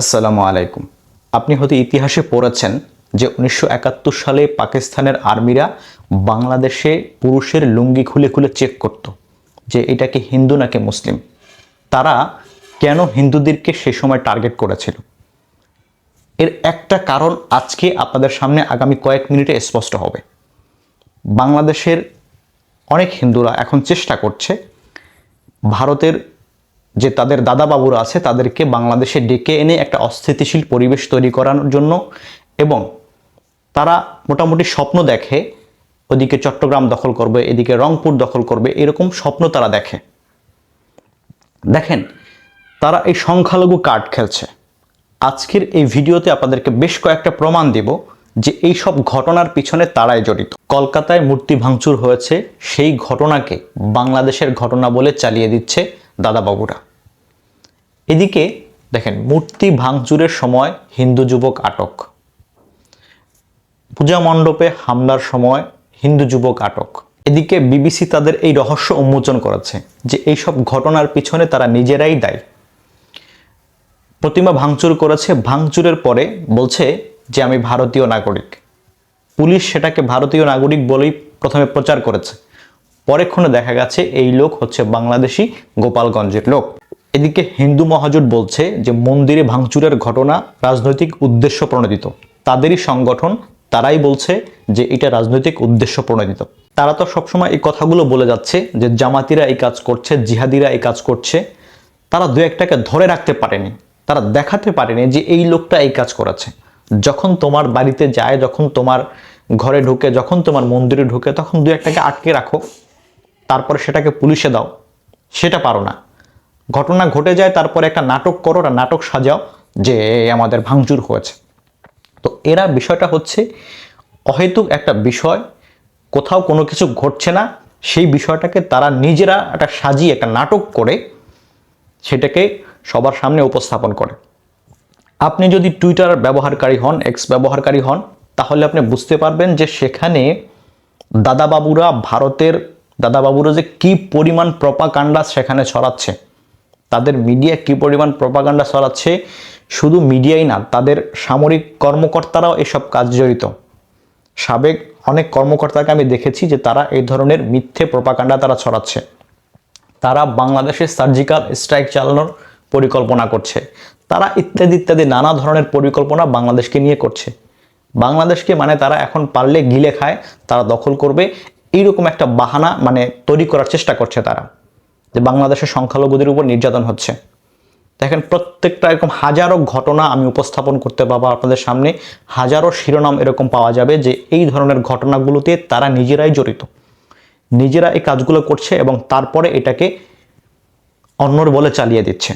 আসসালামু আলাইকুম। আপনি হয়তো ইতিহাসে পড়েছেন যে 1971 সালে পাকিস্তানের আর্মিরা বাংলাদেশে পুরুষের লুঙ্গি খুলে খুলে চেক করত যে এটা কি হিন্দু নাকি মুসলিম। তারা কেন হিন্দুদেরকে সে সময় টার্গেট করেছিল, এর একটা কারণ আজকে আপনাদের সামনে আগামী কয়েক মিনিটে স্পষ্ট হবে। বাংলাদেশের অনেক হিন্দুরা এখন চেষ্টা করছে ভারতের যে তাদের দাদা বাবুরা আছে তাদেরকে বাংলাদেশে ডেকে এনে একটা অস্থিতিশীল পরিবেশ তৈরি করানোর জন্য, এবং তারা মোটামুটি স্বপ্ন দেখে ওদিকে চট্টগ্রাম দখল করবে, এদিকে রংপুর দখল করবে, এরকম স্বপ্ন তারা দেখে। দেখেন, তারা এই সংখ্যালঘু কার্ড খেলছে। আজকের এই ভিডিওতে আপনাদেরকে বেশ কয়েকটা প্রমাণ দিব যে এই সব ঘটনার পিছনে তারাই জড়িত। কলকাতায় মূর্তি ভাঙচুর হয়েছে, সেই ঘটনাকে বাংলাদেশের ঘটনা বলে চালিয়ে দিচ্ছে দাদাবাবুরা। এদিকে দেখেন, মূর্তি ভাঙচুরের সময় হিন্দু যুবক আটক, পূজা মণ্ডপে হামলার সময় হিন্দু যুবক আটক। এদিকে বিবিসি তাদের এই রহস্য উন্মোচন করেছে যে এইসব ঘটনার পিছনে তারা নিজেরাই দায়ী। প্রতিমা ভাঙচুর করেছে, ভাঙচুরের পরে বলছে যে আমি ভারতীয় নাগরিক। পুলিশ সেটাকে ভারতীয় নাগরিক বলেই প্রথমে প্রচার করেছে, পরেক্ষণে দেখা গেছে এই লোক হচ্ছে বাংলাদেশি গোপালগঞ্জের লোক। এদিকে হিন্দু মহাজোট বলছে যে মন্দিরে ভাঙচুরের ঘটনা রাজনৈতিক উদ্দেশ্য প্রণোদিত। তাদেরই সংগঠন, তারাই বলছে যে এটা রাজনৈতিক উদ্দেশ্য প্রণোদিত। তারা তো সবসময় এই কথাগুলো বলে যাচ্ছে যে জামাতিরা এই কাজ করছে, জিহাদিরা এই কাজ করছে। তারা দু একটাকে ধরে রাখতে পারেনি, তারা দেখাতে পারেনি যে এই লোকটা এই কাজ করেছে। যখন তোমার বাড়িতে যায়, যখন তোমার ঘরে ঢুকে, যখন তোমার মন্দিরে ঢুকে, তখন দু একটাকে আটকে রাখো, তারপরে সেটাকে পুলিশে দাও, সেটা পারো না। ঘটনা ঘটে যায়, তারপরে একটা নাটক করো, আর নাটক সাজাও যে আমাদের ভাঙচুর হয়েছে। তো এরা বিষয়টা হচ্ছে অহেতুক একটা বিষয়, কোথাও কোনো কিছু ঘটছে না, সেই বিষয়টাকে তারা নিজেরা একটা সাজিয়ে একটা নাটক করে সেটাকে সবার সামনে উপস্থাপন করে। আপনি যদি টুইটার ব্যবহারকারী হন, এক্স ব্যবহারকারী হন, তাহলে আপনি বুঝতে পারবেন যে সেখানে দাদাবাবুরা, ভারতের দাদাবাবুরা যে কি পরিমাণ প্রপাগান্ডা সেখানে ছড়াচ্ছে, তাদের মিডিয়া কি পরিমাণ প্রপাগান্ডা ছড়াচ্ছে। শুধু মিডিয়াই না, তাদের সামরিক কর্মকর্তারাও এসব কাজ জড়িত। সাবেক অনেক কর্মকর্তাকে আমি দেখেছি যে তারা এই ধরনের মিথ্যে প্রপাগান্ডা তারা ছড়াচ্ছে। তারা বাংলাদেশে সার্জিক্যাল স্ট্রাইক চালানোর পরিকল্পনা করছে, তারা ইত্যাদি ইত্যাদি নানা ধরনের পরিকল্পনা বাংলাদেশকে নিয়ে করছে। বাংলাদেশকে মানে তারা এখন পারলে গিলে খায়, তারা দখল করবে, এইরকম একটা বাহানা তৈরি করার চেষ্টা করছে তারা, যে বাংলাদেশের সংখ্যালঘুদের উপর নির্যাতন হচ্ছে। দেখেন, প্রত্যেকটা এরকম হাজারো ঘটনা আমি উপস্থাপন করতে পারবো আপনাদের সামনে, হাজারো শিরোনাম এরকম পাওয়া যাবে যে এই ধরনের ঘটনাগুলোতে তারা নিজেরাই জড়িত, নিজেরা এই কাজগুলো করছে এবং তারপরে এটাকে অন্যর বলে চালিয়ে দিচ্ছে।